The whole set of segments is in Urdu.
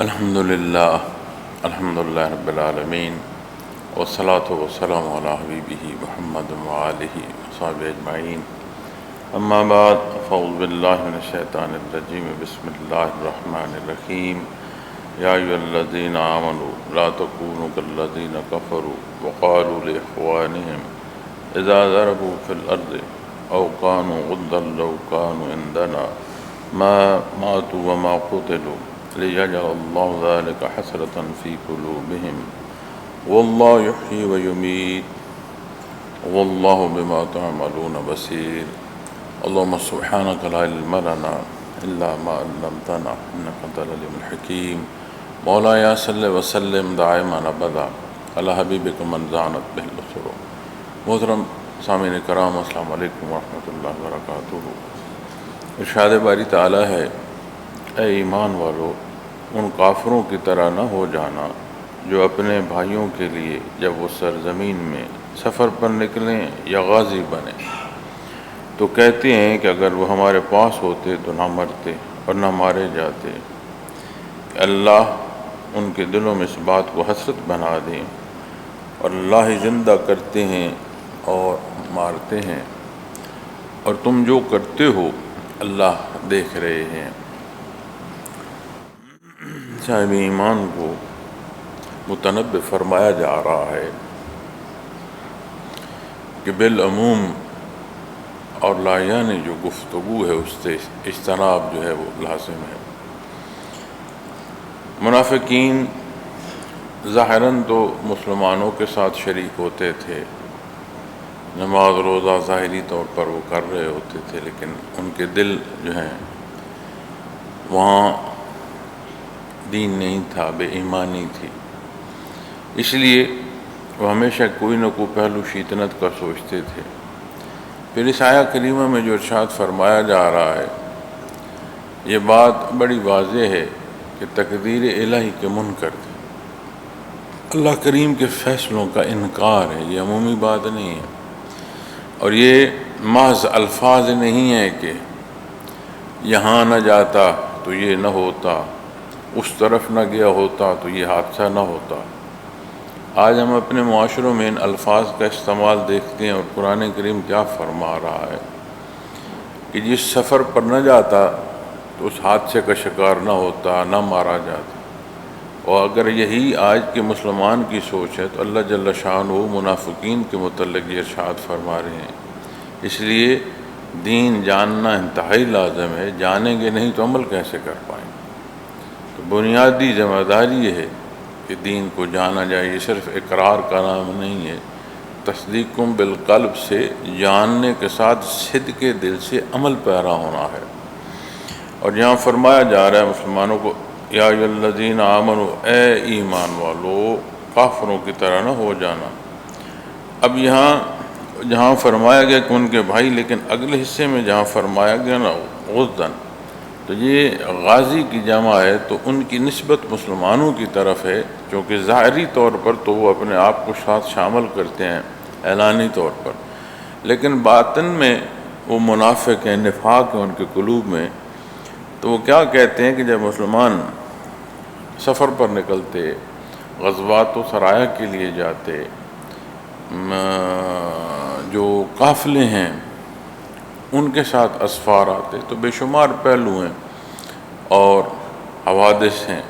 الحمدللہ الحمدللہ رب العالمین والصلاة والسلام علی حبیبہ محمد وآلہ وصحبہ اجمعین اما بعد فاعوذ باللہ من الشیطان الرجیم بسم اللہ الرحمن الرحیم یا ایھا الذین آمنوا لا تکونوا کالذین کفروا وقالوا لإخوانهم اذا ضربوا فی الارض او كانوا غزا لو كانوا عندنا ما ماتوا وما قتلوا ليجعل الله ذلك حسرة في قلوبهم والله يحيي ويميت والله بما تعملون بصير اللهم سبحانك لا علم لنا إلا ما علمتنا إنك أنت العليم الحكيم مولاي صل وسلم دائما أبدا على حبيبك من زانت به البصر. محترم سامعین کرام، السلام علیکم ورحمۃ اللہ وبرکاتہ. ارشاد باری تعالیٰ ہے، اے ایمان والو، ان کافروں کی طرح نہ ہو جانا جو اپنے بھائیوں کے لیے جب وہ سرزمین میں سفر پر نکلیں یا غازی بنیں تو کہتے ہیں کہ اگر وہ ہمارے پاس ہوتے تو نہ مرتے اور نہ مارے جاتے. کہ اللہ ان کے دلوں میں اس بات کو حسرت بنا دیں، اور اللہ ہی زندہ کرتے ہیں اور مارتے ہیں، اور تم جو کرتے ہو اللہ دیکھ رہے ہیں. صاحب ایمان کو متنبہ فرمایا جا رہا ہے کہ بالعموم اور لا یعنی جو گفتگو ہے اس سے اجتناب جو ہے وہ لازم ہے. منافقین ظاہراً تو مسلمانوں کے ساتھ شریک ہوتے تھے، نماز روزہ ظاہری طور پر وہ کر رہے ہوتے تھے، لیکن ان کے دل جو ہیں وہاں دین نہیں تھا، بے ایمانی تھی. اس لیے وہ ہمیشہ کوئی نہ کوئی پہلو شیطنت کا سوچتے تھے. پھر اس آیہ کریمہ میں جو ارشاد فرمایا جا رہا ہے، یہ بات بڑی واضح ہے کہ تقدیر الہی کے منکر تھے، اللہ کریم کے فیصلوں کا انکار ہے. یہ عمومی بات نہیں ہے، اور یہ محض الفاظ نہیں ہے کہ یہاں نہ جاتا تو یہ نہ ہوتا، اس طرف نہ گیا ہوتا تو یہ حادثہ نہ ہوتا. آج ہم اپنے معاشروں میں ان الفاظ کا استعمال دیکھتے ہیں، اور قرآن کریم کیا فرما رہا ہے کہ جس سفر پر نہ جاتا تو اس حادثے کا شکار نہ ہوتا، نہ مارا جاتا. اور اگر یہی آج کے مسلمان کی سوچ ہے تو اللہ جل شانہ منافقین کے متعلق یہ ارشاد فرما رہے ہیں. اس لیے دین جاننا انتہائی لازم ہے، جانیں گے نہیں تو عمل کیسے کر پائیں. تو بنیادی ذمہ داری یہ ہے کہ دین کو جانا جائے. یہ صرف اقرار کا نام نہیں ہے، تصدیقم بالقلب سے جاننے کے ساتھ صدق دل سے عمل پیرا ہونا ہے. اور یہاں فرمایا جا رہا ہے مسلمانوں کو، یا ایھا الذین آمنوا، اے ایمان والو، کافروں کی طرح نہ ہو جانا. اب جہاں فرمایا گیا کہ ان کے بھائی، لیکن اگلے حصے میں جہاں فرمایا گیا نا غزاً، تو یہ غازی کی جمع ہے، تو ان کی نسبت مسلمانوں کی طرف ہے، کیونکہ ظاہری طور پر تو وہ اپنے آپ کو ساتھ شامل کرتے ہیں اعلانی طور پر، لیکن باطن میں وہ منافق ہیں، نفاق ہیں ان کے قلوب میں. تو وہ کیا کہتے ہیں کہ جب مسلمان سفر پر نکلتے، غزوات و سرایہ کے لیے جاتے، جو قافلے ہیں ان کے ساتھ اسفار آتے، تو بے شمار پہلو ہیں اور حوادث ہیں.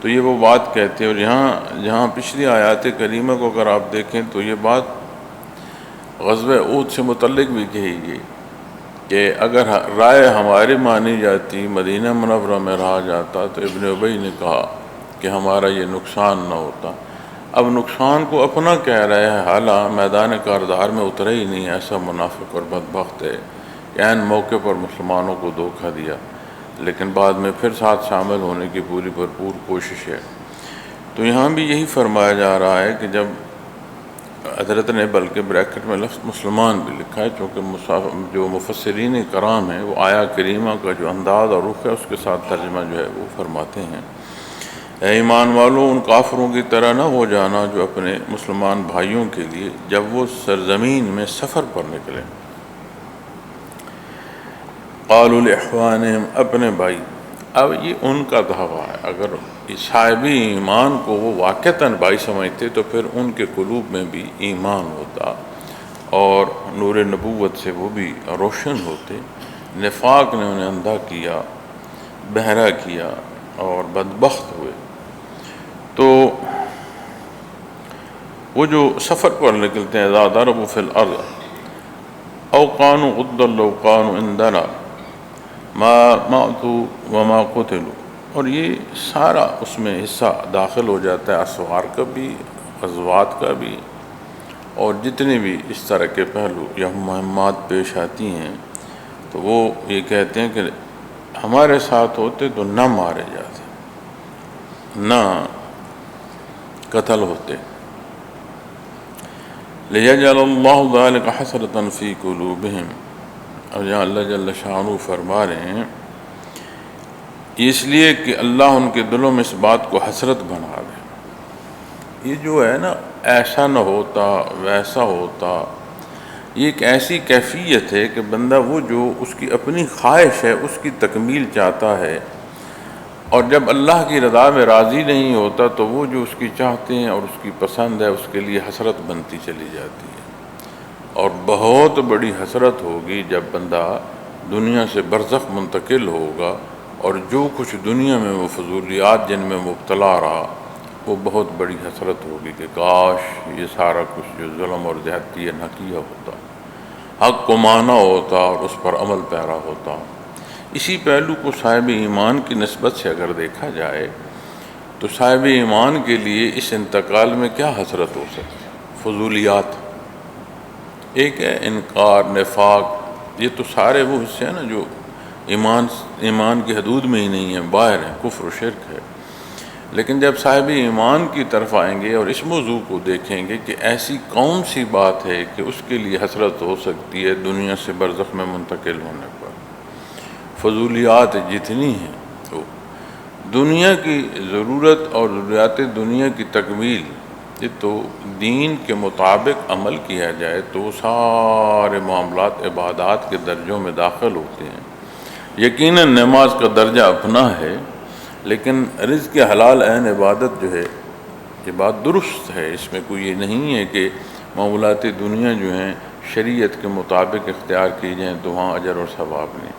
تو یہ وہ بات کہتے ہیں. اور جہاں پچھلی آیات کریمہ کو اگر آپ دیکھیں تو یہ بات غزوہ احد سے متعلق بھی کہی گئی کہ اگر رائے ہماری مانی جاتی، مدینہ منورہ میں رہا جاتا، تو ابن ابی نے کہا کہ ہمارا یہ نقصان نہ ہوتا. اب نقصان کو اپنا کہہ رہے ہیں، حالانہ میدان کردار میں اترے ہی نہیں. ایسا منافق اور بدبخت ہے کہ عین موقع پر مسلمانوں کو دھوکہ دیا، لیکن بعد میں پھر ساتھ شامل ہونے کی پوری بھرپور کوشش ہے. تو یہاں بھی یہی فرمایا جا رہا ہے کہ جب حضرت نے بلکہ بریکٹ میں لفظ مسلمان بھی لکھا ہے، چونکہ جو مفسرین کرام ہیں وہ آیا کریمہ کا جو انداز اور رخ ہے اس کے ساتھ ترجمہ جو ہے وہ فرماتے ہیں، اے ایمان والو، ان کافروں کی طرح نہ ہو جانا جو اپنے مسلمان بھائیوں کے لیے جب وہ سرزمین میں سفر پر نکلیں، قالوا لاخوانہم، اپنے بھائی، اب یہ ان کا دعویٰ ہے، اگر صاحب ایمان کو وہ واقعتاً بھائی سمجھتے تو پھر ان کے قلوب میں بھی ایمان ہوتا اور نور نبوت سے وہ بھی روشن ہوتے۔ نفاق نے انہیں اندھا کیا، بہرا کیا اور بدبخت ہوئے۔ تو وہ جو سفر پر نکلتے ہیں، اذا ضربوا فی الارض او قانوا غدا لو قانوا عندنا ما ماتوا وما قتلوا، اور یہ سارا اس میں حصہ داخل ہو جاتا ہے، اسوار کا بھی، غزوات کا بھی، اور جتنے بھی اس طرح کے پہلو یا مہمات پیش آتی ہیں تو وہ یہ کہتے ہیں کہ ہمارے ساتھ ہوتے تو نہ مارے جاتے، نہ قتل ہوتے۔ لِيَجْعَلَ اللَّهُ ذَلِكَ حَسْرَةً فِي قُلُوبِهِمْ، اور یہاں اللہ جل شانہ فرما رہے ہیں اس لیے کہ اللہ ان کے دلوں میں اس بات کو حسرت بنا دے۔ یہ جو ہے نا ایسا نہ ہوتا ویسا ہوتا، یہ ایک ایسی کیفیت ہے کہ بندہ وہ جو اس کی اپنی خواہش ہے اس کی تکمیل چاہتا ہے، اور جب اللہ کی رضا میں راضی نہیں ہوتا تو وہ جو اس کی چاہتے ہیں اور اس کی پسند ہے اس کے لیے حسرت بنتی چلی جاتی ہے۔ اور بہت بڑی حسرت ہوگی جب بندہ دنیا سے برزخ منتقل ہوگا اور جو کچھ دنیا میں وہ فضولیات جن میں مبتلا رہا، وہ بہت بڑی حسرت ہوگی کہ کاش یہ سارا کچھ جو ظلم اور زیادتی نہ کیا ہوتا، حق کو مانا ہوتا اور اس پر عمل پیرا ہوتا۔ اسی پہلو کو صاحب ایمان کی نسبت سے اگر دیکھا جائے تو صاحب ایمان کے لیے اس انتقال میں کیا حسرت ہو سکتی؟ فضولیات، ایک ہے انکار، نفاق، یہ تو سارے وہ حصے ہیں نا جو ایمان کی حدود میں ہی نہیں ہیں، باہر ہیں، کفر و شرک ہے۔ لیکن جب صاحب ایمان کی طرف آئیں گے اور اس موضوع کو دیکھیں گے کہ ایسی کون سی بات ہے کہ اس کے لیے حسرت ہو سکتی ہے دنیا سے برزخ میں منتقل ہونے پر، فضولیات جتنی ہیں تو دنیا کی ضرورت اور ضروریات دنیا کی تکمیل، یہ تو دین کے مطابق عمل کیا جائے تو سارے معاملات عبادات کے درجوں میں داخل ہوتے ہیں۔ یقیناً نماز کا درجہ اپنا ہے، لیکن رزق حلال عین عبادت جو ہے یہ بات درست ہے، اس میں کوئی یہ نہیں ہے کہ معاملات دنیا جو ہیں شریعت کے مطابق اختیار کی جائیں تو وہاں اجر اور ثواب نہیں،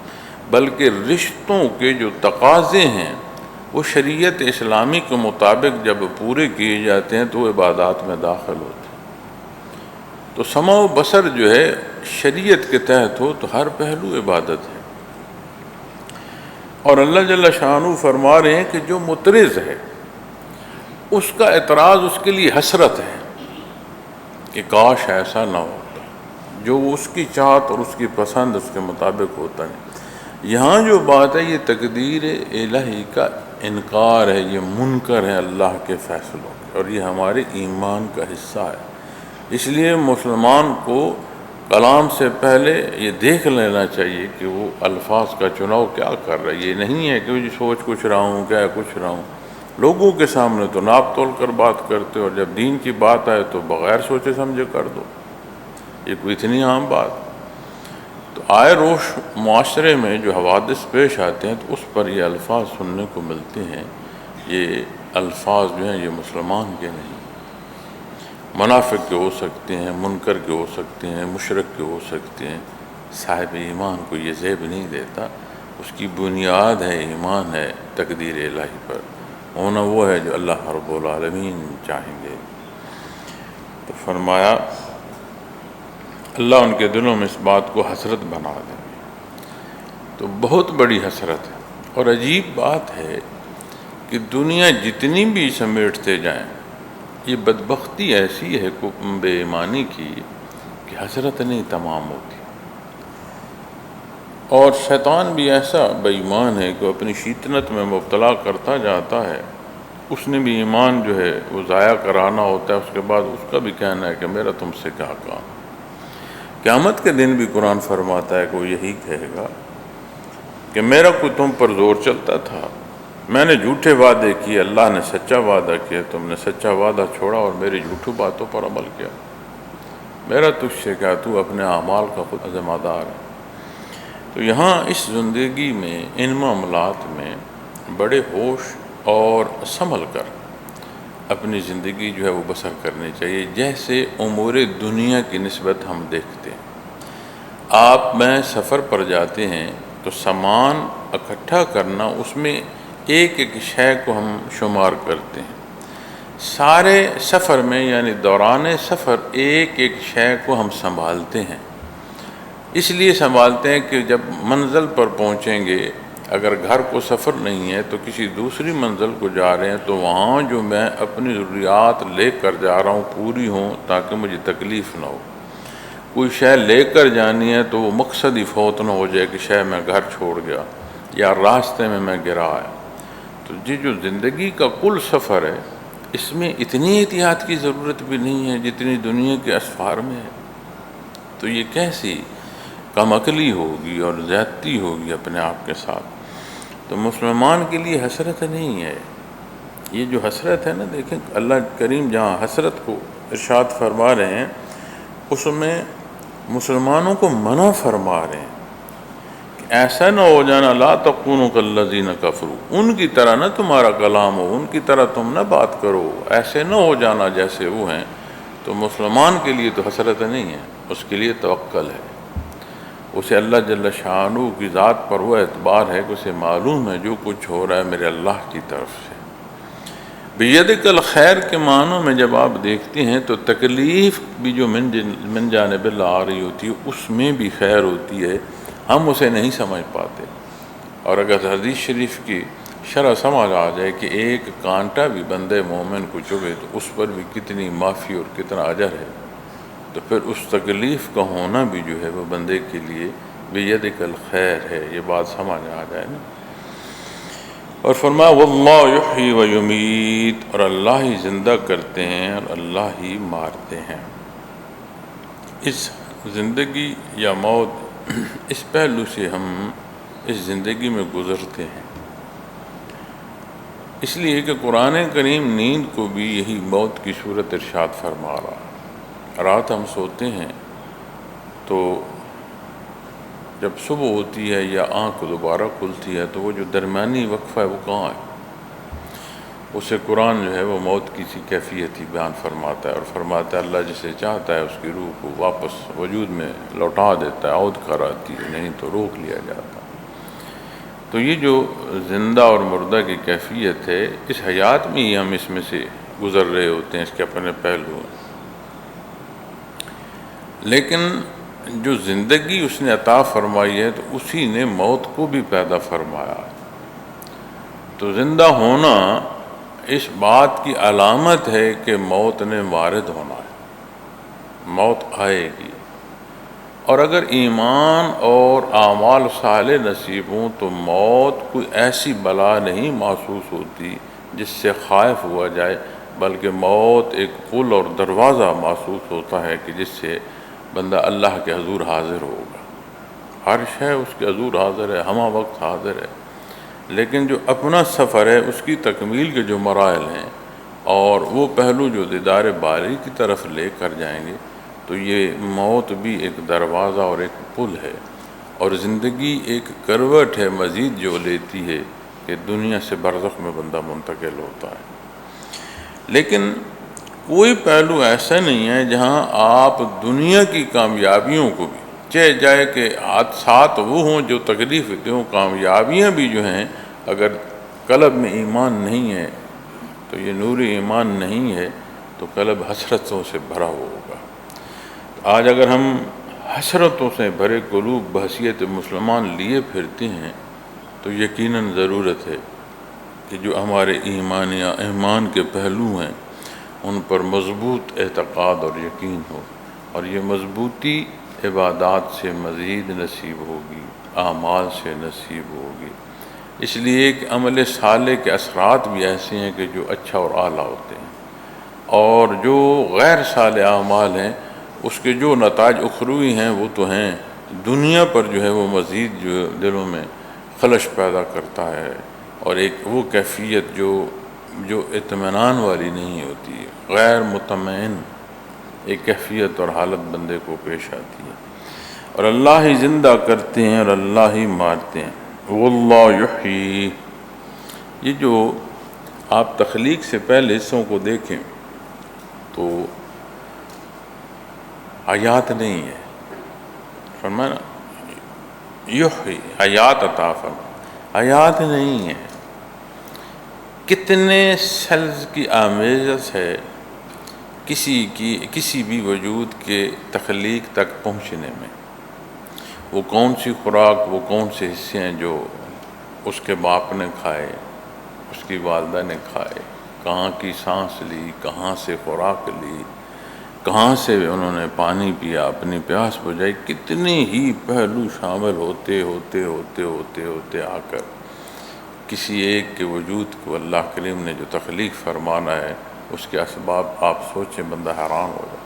بلکہ رشتوں کے جو تقاضے ہیں وہ شریعت اسلامی کے مطابق جب پورے کیے جاتے ہیں تو وہ عبادات میں داخل ہوتے ہیں۔ تو سمع و بصر جو ہے شریعت کے تحت ہو تو ہر پہلو عبادت ہے۔ اور اللہ جل شانہ فرما رہے ہیں کہ جو مترز ہے اس کا اعتراض اس کے لیے حسرت ہے کہ کاش ایسا نہ ہوتا، جو اس کی چاہت اور اس کی پسند اس کے مطابق ہوتا نہیں۔ یہاں جو بات ہے یہ تقدیر الہی کا انکار ہے، یہ منکر ہے اللہ کے فیصلوں کے، اور یہ ہمارے ایمان کا حصہ ہے۔ اس لیے مسلمان کو کلام سے پہلے یہ دیکھ لینا چاہیے کہ وہ الفاظ کا چناؤ کیا کر رہا ہے۔ یہ نہیں ہے کہ سوچ کچھ رہا ہوں، کیا کچھ رہا ہوں، لوگوں کے سامنے تو ناپ تول کر بات کرتے اور جب دین کی بات آئے تو بغیر سوچے سمجھے کر دو، یہ کوئی اتنی عام بات۔ تو آئے روش معاشرے میں جو حوادث پیش آتے ہیں تو اس پر یہ الفاظ سننے کو ملتے ہیں۔ یہ الفاظ جو ہیں یہ مسلمان کے نہیں، منافق کے ہو سکتے ہیں، منکر کے ہو سکتے ہیں، مشرک کے ہو سکتے ہیں۔ صاحب ایمان کو یہ زیب نہیں دیتا، اس کی بنیاد ہے، ایمان ہے تقدیر الہی پر، ہونا وہ ہے جو اللہ رب العالمین چاہیں گے۔ تو فرمایا اللہ ان کے دلوں میں اس بات کو حسرت بنا دیں گے۔ تو بہت بڑی حسرت ہے، اور عجیب بات ہے کہ دنیا جتنی بھی سمیٹتے جائیں یہ بدبختی ایسی ہے بے ایمانی کی کہ حسرت نہیں تمام ہوتی۔ اور شیطان بھی ایسا بے ایمان ہے کہ اپنی شیطنت میں مبتلا کرتا جاتا ہے، اس نے بھی ایمان جو ہے وہ ضائع کرانا ہوتا ہے، اس کے بعد اس کا بھی کہنا ہے کہ میرا تم سے کیا کام۔ قیامت کے دن بھی قرآن فرماتا ہے کہ وہ یہی کہے گا کہ میرا کوئی تم پر زور چلتا تھا، میں نے جھوٹے وعدے کیے، اللہ نے سچا وعدہ کیا، تم نے سچا وعدہ چھوڑا اور میری جھوٹی باتوں پر عمل کیا، میرا تجھ سے کیا، تو اپنے اعمال کا خود ذمہ دار ہے۔ تو یہاں اس زندگی میں ان معاملات میں بڑے ہوش اور سنبھل کر اپنی زندگی جو ہے وہ بسر کرنی چاہیے، جیسے امور دنیا کی نسبت ہم دیکھتے ہیں۔ آپ میں سفر پر جاتے ہیں تو سامان اکٹھا کرنا، اس میں ایک ایک شے کو ہم شمار کرتے ہیں۔ سارے سفر میں یعنی دوران سفر ایک ایک شے کو ہم سنبھالتے ہیں، اس لیے سنبھالتے ہیں کہ جب منزل پر پہنچیں گے، اگر گھر کو سفر نہیں ہے تو کسی دوسری منزل کو جا رہے ہیں تو وہاں جو میں اپنی ضروریات لے کر جا رہا ہوں پوری ہوں تاکہ مجھے تکلیف نہ ہو۔ کوئی شے لے کر جانی ہے تو وہ مقصد ہی فوت نہ ہو جائے کہ شے میں گھر چھوڑ گیا یا راستے میں گرا ہے۔ تو یہ جو زندگی کا کل سفر ہے، اس میں اتنی احتیاط کی ضرورت بھی نہیں ہے جتنی دنیا کے اسفار میں ہے۔ تو یہ کیسی کم عقلی ہوگی اور زیادتی ہوگی اپنے آپ کے ساتھ۔ تو مسلمان کے لیے حسرت نہیں ہے یہ جو حسرت ہے نا، دیکھیں اللہ کریم جہاں حسرت کو ارشاد فرما رہے ہیں اس میں مسلمانوں کو منع فرما رہے ہیں کہ ایسا نہ ہو جانا لا تکونوا کالذین کفروا، ان کی طرح نہ تمہارا کلام ہو، ان کی طرح تم نہ بات کرو، ایسے نہ ہو جانا جیسے وہ ہیں۔ تو مسلمان کے لیے تو حسرت نہیں ہے، اس کے لیے توکل ہے۔ اسے اللہ جل شانہ کی ذات پر وہ اعتبار ہے کہ اسے معلوم ہے جو کچھ ہو رہا ہے میرے اللہ کی طرف سے۔ بیدک الخیر کے معنوں میں جب آپ دیکھتے ہیں تو تکلیف بھی جو من جانب اللہ آ رہی ہوتی ہے اس میں بھی خیر ہوتی ہے، ہم اسے نہیں سمجھ پاتے۔ اور اگر حدیث شریف کی شرح سمجھ آ جائے کہ ایک کانٹا بھی بندے مومن کو چبھے تو اس پر بھی کتنی معافی اور کتنا اجر ہے، تو پھر اس تکلیف کا ہونا بھی جو ہے وہ بندے کے لیے بیدک الخیر ہے، یہ بات سمجھ آ جائے نا۔ اور فرمایا واللہ یحیی و یمیت، اور اللہ ہی زندہ کرتے ہیں اور اللہ ہی مارتے ہیں۔ اس زندگی یا موت اس پہلو سے ہم اس زندگی میں گزرتے ہیں، اس لیے کہ قرآن کریم نیند کو بھی یہی موت کی صورت ارشاد فرما رہا ہے۔ رات ہم سوتے ہیں تو جب صبح ہوتی ہے یا آنکھ دوبارہ کھلتی ہے تو وہ جو درمیانی وقفہ ہے وہ کہاں ہے؟ اسے قرآن جو ہے وہ موت کی سی کیفیت ہی بیان فرماتا ہے، اور فرماتا ہے اللہ جسے چاہتا ہے اس کی روح کو واپس وجود میں لوٹا دیتا ہے، عود کراتی ہے، نہیں تو روک لیا جاتا۔ تو یہ جو زندہ اور مردہ کی کیفیت ہے، اس حیات میں ہی ہم اس میں سے گزر رہے ہوتے ہیں، اس کے اپنے پہلو ہیں۔ لیکن جو زندگی اس نے عطا فرمائی ہے تو اسی نے موت کو بھی پیدا فرمایا ہے۔ تو زندہ ہونا اس بات کی علامت ہے کہ موت نے وارد ہونا ہے، موت آئے گی۔ اور اگر ایمان اور اعمال صالح نصیب ہوں تو موت کوئی ایسی بلا نہیں محسوس ہوتی جس سے خائف ہوا جائے، بلکہ موت ایک پل اور دروازہ محسوس ہوتا ہے کہ جس سے بندہ اللہ کے حضور حاضر ہوگا۔ ہر شے اس کے حضور حاضر ہے، ہمہ وقت حاضر ہے، لیکن جو اپنا سفر ہے اس کی تکمیل کے جو مراحل ہیں اور وہ پہلو جو دیدار باری کی طرف لے کر جائیں گے، تو یہ موت بھی ایک دروازہ اور ایک پل ہے، اور زندگی ایک کروٹ ہے مزید جو لیتی ہے کہ دنیا سے برزخ میں بندہ منتقل ہوتا ہے۔ لیکن کوئی پہلو ایسا نہیں ہے جہاں آپ دنیا کی کامیابیوں کو بھی چاہے جائے کہ حادثات وہ ہوں جو تکلیف دیتے ہوں، کامیابیاں بھی جو ہیں اگر قلب میں ایمان نہیں ہے تو یہ نور ایمان نہیں ہے تو قلب حسرتوں سے بھرا ہوگا۔ آج اگر ہم حسرتوں سے بھرے قلوب بحیثیت مسلمان لیے پھرتے ہیں تو یقیناً ضرورت ہے کہ جو ہمارے ایمان کے پہلو ہیں ان پر مضبوط اعتقاد اور یقین ہو، اور یہ مضبوطی عبادات سے مزید نصیب ہوگی، اعمال سے نصیب ہوگی۔ اس لیے کہ عمل صالح کے اثرات بھی ایسے ہیں کہ جو اچھا اور اعلیٰ ہوتے ہیں، اور جو غیر صالح اعمال ہیں اس کے جو نتائج اخروی ہیں وہ تو ہیں دنیا پر جو ہے وہ مزید جو دلوں میں خلش پیدا کرتا ہے، اور ایک وہ کیفیت جو اطمینان والی نہیں ہوتی ہے، غیر مطمئن ایک کیفیت اور حالت بندے کو پیش آتی ہے۔ اور اللہ ہی زندہ کرتے ہیں اور اللہ ہی مارتے ہیں۔ واللہ یحیی، یہ جو آپ تخلیق سے پہلے حصوں کو دیکھیں تو حیات نہیں ہے، فرمایا یحیی، حیات عطا فرما، حیات نہیں ہے۔ کتنے سیلز کی آمیزش ہے کسی بھی وجود کے تخلیق تک پہنچنے میں۔ وہ کون سی خوراک، وہ کون سے حصے ہیں جو اس کے باپ نے کھائے، اس کی والدہ نے کھائے، کہاں کی سانس لی، کہاں سے خوراک لی، کہاں سے انہوں نے پانی پیا، اپنی پیاس بجھائی، کتنے ہی پہلو شامل ہوتے ہوتے ہوتے ہوتے ہوتے آ کر کسی ایک کے وجود کو اللہ کریم نے جو تخلیق فرمانا ہے، اس کے اسباب آپ سوچیں، بندہ حیران ہو جائے۔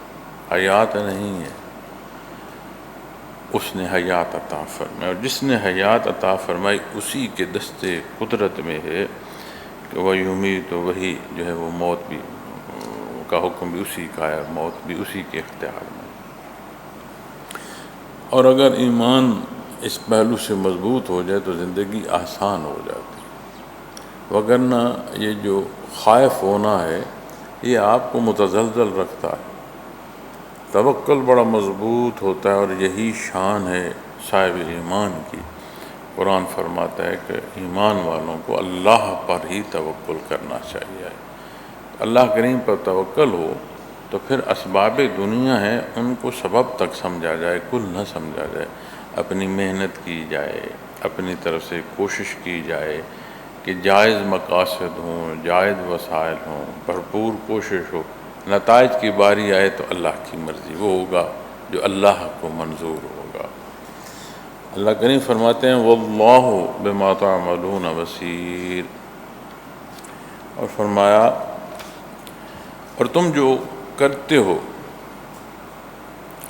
حیات نہیں ہے، اس نے حیات عطا فرمائی، اور جس نے حیات عطا فرمائی اسی کے دستے قدرت میں ہے کہ وہ یمیت، تو وہی جو ہے وہ موت بھی کا حکم بھی اسی کا ہے، موت بھی اسی کے اختیار میں۔ اور اگر ایمان اس پہلو سے مضبوط ہو جائے تو زندگی آسان ہو جاتی، وگرنہ یہ جو خائف ہونا ہے یہ آپ کو متزلزل رکھتا ہے۔ توکل بڑا مضبوط ہوتا ہے، اور یہی شان ہے صاحب ایمان کی۔ قرآن فرماتا ہے کہ ایمان والوں کو اللہ پر ہی توکل کرنا چاہیے۔ اللہ کریم پر توکل ہو تو پھر اسباب دنیا ہیں ان کو سبب تک سمجھا جائے، کل نہ سمجھا جائے۔ اپنی محنت کی جائے، اپنی طرف سے کوشش کی جائے کہ جائز مقاصد ہوں، جائز وسائل ہوں، بھرپور کوشش ہو، نتائج کی باری آئے تو اللہ کی مرضی، وہ ہوگا جو اللہ کو منظور ہوگا۔ اللہ کریم فرماتے ہیں واللہ بما تعملون بصیر، اور فرمایا اور تم جو کرتے ہو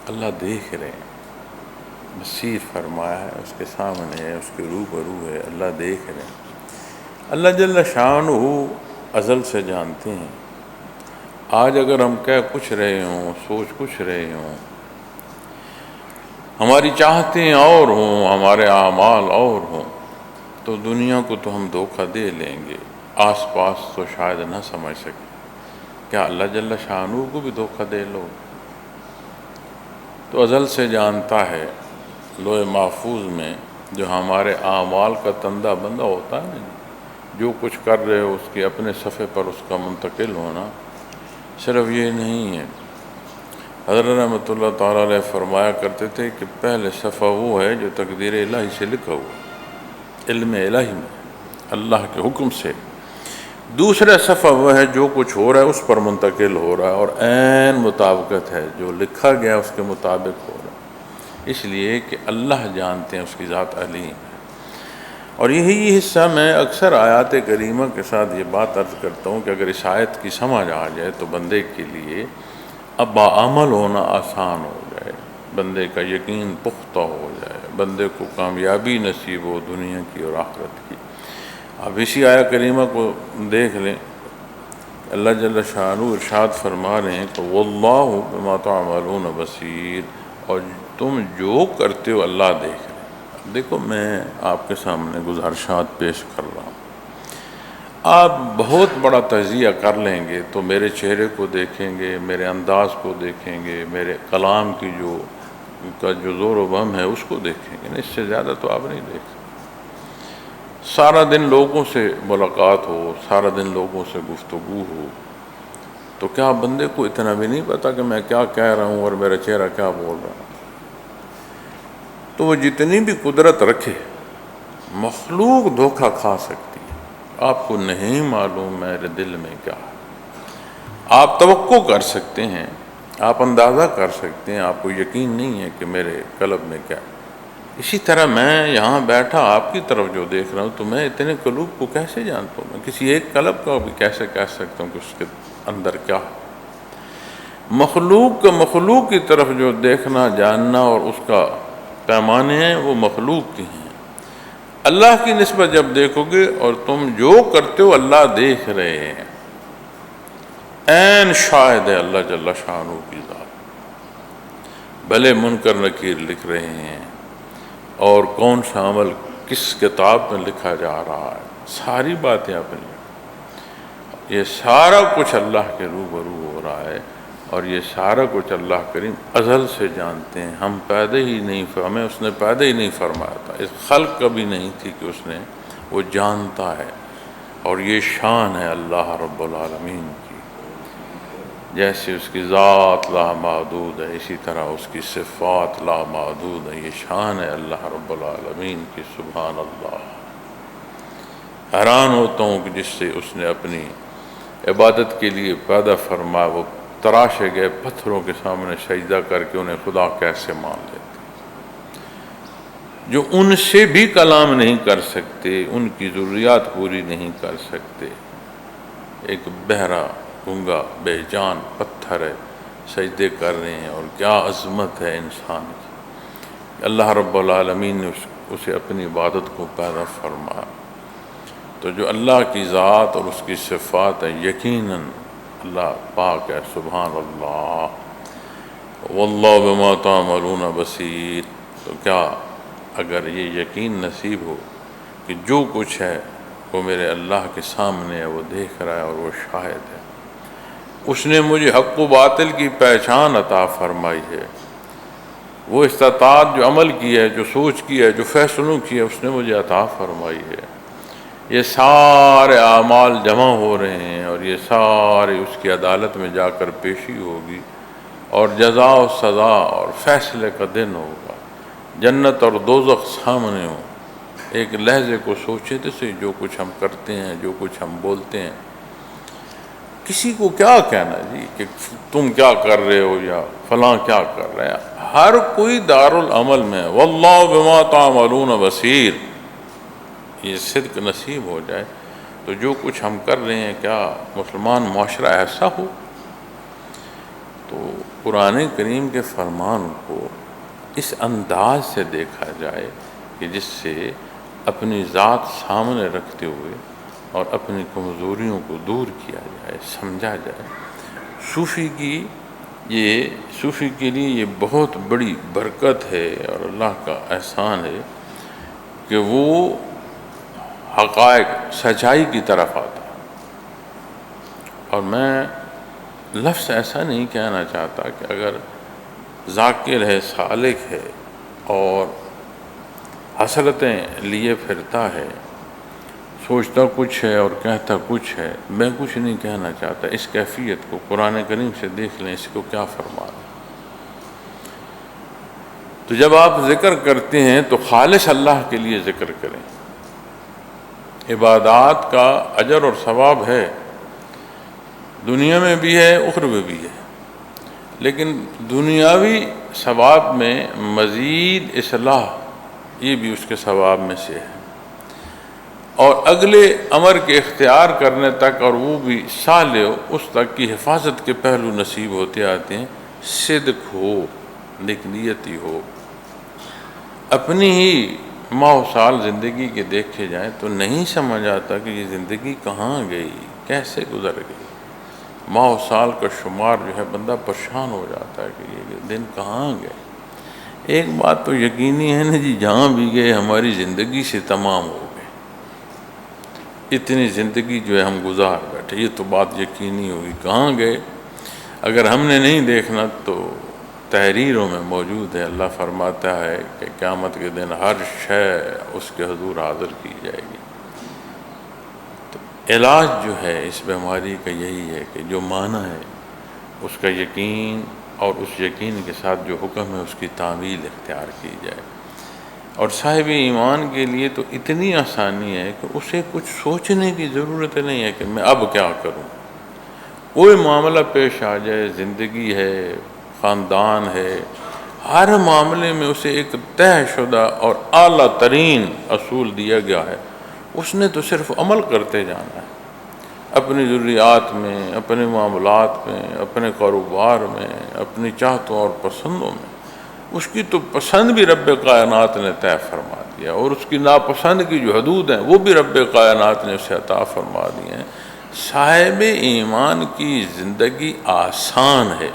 اللہ دیکھ رہے ہیں، بصیر فرمایا ہے، اس کے سامنے ہے، اس کے روبرو ہے، اللہ دیکھ رہے ہیں۔ اللہ جل شانہ ازل سے جانتے ہیں۔ آج اگر ہم کہہ کچھ رہے ہوں، سوچ کچھ رہے ہوں، ہماری چاہتیں اور ہوں، ہمارے اعمال اور ہوں، تو دنیا کو تو ہم دھوکہ دے لیں گے، آس پاس تو شاید نہ سمجھ سکیں، کیا اللہ جل شانہ کو بھی دھوکہ دے لو؟ تو ازل سے جانتا ہے، لوح محفوظ میں جو ہمارے اعمال کا تندہ بندہ ہوتا ہے نا، جو کچھ کر رہے ہو اس کے اپنے صفحے پر اس کا منتقل ہونا۔ صرف یہ نہیں ہے، حضرت رحمۃ اللہ تعالیٰ علیہ فرمایا کرتے تھے کہ پہلے صفحہ وہ ہے جو تقدیر الہی سے لکھا ہوا، علم الہی میں اللہ کے حکم سے، دوسرا صفحہ وہ ہے جو کچھ ہو رہا ہے اس پر منتقل ہو رہا ہے، اور عین مطابقت ہے، جو لکھا گیا اس کے مطابق ہو رہا ہے، اس لیے کہ اللہ جانتے ہیں، اس کی ذات علیم ہے۔ اور یہی حصہ میں اکثر آیات کریمہ کے ساتھ یہ بات عرض کرتا ہوں کہ اگر اس آیت کی سمجھ آ جائے تو بندے کے لیے اب باعمل ہونا آسان ہو جائے، بندے کا یقین پختہ ہو جائے، بندے کو کامیابی نصیب ہو دنیا کی اور آخرت کی۔ اب اسی آیت کریمہ کو دیکھ لیں، اللہ جل شانہ ارشاد فرما رہے ہیں کہ واللہ بما تعملون بصیر، اور تم جو کرتے ہو اللہ دیکھ رہے ہیں۔ دیکھو میں آپ کے سامنے گزارشات پیش کر رہا ہوں، آپ بہت بڑا تجزیہ کر لیں گے تو میرے چہرے کو دیکھیں گے، میرے انداز کو دیکھیں گے، میرے کلام کی جو زور و بم ہے اس کو دیکھیں گے، اس سے زیادہ تو آپ نہیں دیکھ سکتے۔ سارا دن لوگوں سے ملاقات ہو، سارا دن لوگوں سے گفتگو ہو، تو کیا بندے کو اتنا بھی نہیں پتا کہ میں کیا کہہ رہا ہوں اور میرا چہرہ کیا بول رہا ہے؟ تو وہ جتنی بھی قدرت رکھے، مخلوق دھوکہ کھا سکتی ہے، آپ کو نہیں معلوم میرے دل میں کیا ہے۔ آپ توقع کر سکتے ہیں، آپ اندازہ کر سکتے ہیں، آپ کو یقین نہیں ہے کہ میرے قلب میں کیا ہے۔ اسی طرح میں یہاں بیٹھا آپ کی طرف جو دیکھ رہا ہوں تو میں اتنے قلوب کو کیسے جانتا ہوں؟ میں کسی ایک قلب کو بھی کیسے کہہ سکتا ہوں کہ اس کے اندر کیا ہے؟ مخلوق کا مخلوق کی طرف جو دیکھنا، جاننا اور اس کا پیمانے ہیں وہ مخلوق کی ہیں۔ اللہ کی نسبت جب دیکھو گے اور تم جو کرتے ہو اللہ دیکھ رہے ہیں، عین شاہد ہے اللہ جل شانہ کی ذات، بھلے منکر نکیر لکھ رہے ہیں، اور کون سا عمل کس کتاب میں لکھا جا رہا ہے، ساری باتیں اپنی، یہ سارا کچھ اللہ کے روبرو ہو رہا ہے، اور یہ سارا کچھ اللہ کریم ازل سے جانتے ہیں. ہم پیدا ہی نہیں، ہمیں اس نے پیدا ہی نہیں فرمایا تھا، اس خلق کبھی نہیں تھی کہ اس نے، وہ جانتا ہے. اور یہ شان ہے اللہ رب العالمین کی، جیسے اس کی ذات لامحدود ہے اسی طرح اس کی صفات لامحدود ہے. یہ شان ہے اللہ رب العالمین کی. سبحان اللہ. حیران ہوتا ہوں کہ جس سے اس نے اپنی عبادت کے لیے پیدا فرمایا، وہ تراشے گئے پتھروں کے سامنے سجدہ کر کے انہیں خدا کیسے مان لیتے، جو ان سے بھی کلام نہیں کر سکتے، ان کی ضروریات پوری نہیں کر سکتے. ایک بہرا گنگا بے جان پتھر ہے، سجدے کر رہے ہیں، اور کیا عظمت ہے انسان کی. اللہ رب العالمین نے اسے اپنی عبادت کو پیدا فرمایا. تو جو اللہ کی ذات اور اس کی صفات ہے، یقیناً اللہ پاک ہے. سبحان اللہ. واللہ بما تعملون بصیر. تو کیا اگر یہ یقین نصیب ہو کہ جو کچھ ہے وہ میرے اللہ کے سامنے ہے، وہ دیکھ رہا ہے اور وہ شاہد ہے. اس نے مجھے حق و باطل کی پہچان عطا فرمائی ہے. وہ استطاعت جو عمل کی ہے، جو سوچ کی ہے، جو فیصلوں کی ہے، اس نے مجھے عطا فرمائی ہے. یہ سارے اعمال جمع ہو رہے ہیں، اور یہ سارے اس کی عدالت میں جا کر پیشی ہوگی، اور جزا و سزا اور فیصلے کا دن ہوگا. جنت اور دوزخ سامنے ہوں. ایک لحظے کو سوچے تو صحیح، جو کچھ ہم کرتے ہیں، جو کچھ ہم بولتے ہیں، کسی کو کیا کہنا جی کہ تم کیا کر رہے ہو یا فلاں کیا کر رہے ہیں. ہر کوئی دارالعمل میں واللہ بما تعملون بصیر. یہ صدق نصیب ہو جائے تو جو کچھ ہم کر رہے ہیں، کیا مسلمان معاشرہ ایسا ہو؟ تو قرآن کریم کے فرمان کو اس انداز سے دیکھا جائے کہ جس سے اپنی ذات سامنے رکھتے ہوئے اور اپنی کمزوریوں کو دور کیا جائے، سمجھا جائے. صوفی کے لیے یہ بہت بڑی برکت ہے اور اللہ کا احسان ہے کہ وہ حقائق سچائی کی طرف آتا. اور میں لفظ ایسا نہیں کہنا چاہتا کہ اگر ذاکر ہے، سالک ہے اور حسرتیں لیے پھرتا ہے، سوچتا کچھ ہے اور کہتا کچھ ہے، میں کچھ نہیں کہنا چاہتا. اس کیفیت کو قرآن کریم سے دیکھ لیں، اس کو کیا فرما ہے. تو جب آپ ذکر کرتے ہیں تو خالص اللہ کے لیے ذکر کریں. عبادات کا اجر اور ثواب ہے، دنیا میں بھی ہے، اخروی میں بھی ہے. لیکن دنیاوی ثواب میں مزید اصلاح، یہ بھی اس کے ثواب میں سے ہے. اور اگلے امر کے اختیار کرنے تک، اور وہ بھی صالح اس تک کی حفاظت کے پہلو نصیب ہوتے آتے ہیں. صدق ہو، نیک نیتی ہو. اپنی ہی ماہ و سال زندگی کے دیکھے جائیں تو نہیں سمجھ آتا کہ یہ زندگی کہاں گئی، کیسے گزر گئی. ماہ و سال کا شمار جو ہے بندہ پریشان ہو جاتا ہے کہ یہ دن کہاں گئے. ایک بات تو یقینی ہے نا جی، جہاں بھی گئے ہماری زندگی سے تمام ہو گئے. اتنی زندگی جو ہے ہم گزار بیٹھے، یہ تو بات یقینی ہوگی. کہاں گئے؟ اگر ہم نے نہیں دیکھنا تو تحریروں میں موجود ہے. اللہ فرماتا ہے کہ قیامت کے دن ہر شے اس کے حضور حاضر کی جائے گی. تو علاج جو ہے اس بیماری کا یہی ہے کہ جو معنی ہے اس کا یقین، اور اس یقین کے ساتھ جو حکم ہے اس کی تعمیل اختیار کی جائے. اور صاحب ایمان کے لیے تو اتنی آسانی ہے کہ اسے کچھ سوچنے کی ضرورت نہیں ہے کہ میں اب کیا کروں. کوئی معاملہ پیش آ جائے، زندگی ہے، خاندان ہے، ہر معاملے میں اسے ایک طے شدہ اور اعلیٰ ترین اصول دیا گیا ہے. اس نے تو صرف عمل کرتے جانا ہے، اپنی ضروریات میں، اپنے معاملات میں، اپنے کاروبار میں، اپنی چاہتوں اور پسندوں میں. اس کی تو پسند بھی رب کائنات نے طے فرما دیا، اور اس کی ناپسند کی جو حدود ہیں وہ بھی رب کائنات نے اسے عطا فرما دی ہیں. صاحب ایمان کی زندگی آسان ہے،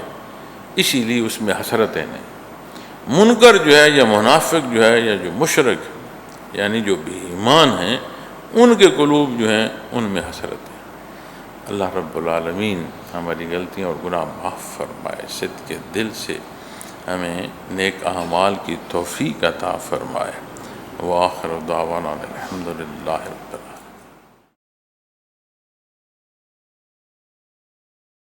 اسی لیے اس میں حسرتیں نہیں. منکر جو ہے یا منافق جو ہے یا جو مشرک یعنی جو بے ایمان ہیں، ان کے قلوب جو ہیں ان میں حسرت ہے۔ اللہ رب العالمین ہماری غلطیاں اور گناہ معاف فرمائے، صدق کے دل سے ہمیں نیک اعمال کی توفیق عطا فرمائے۔ وآخر دعوانا الحمد للہ رب العالمین۔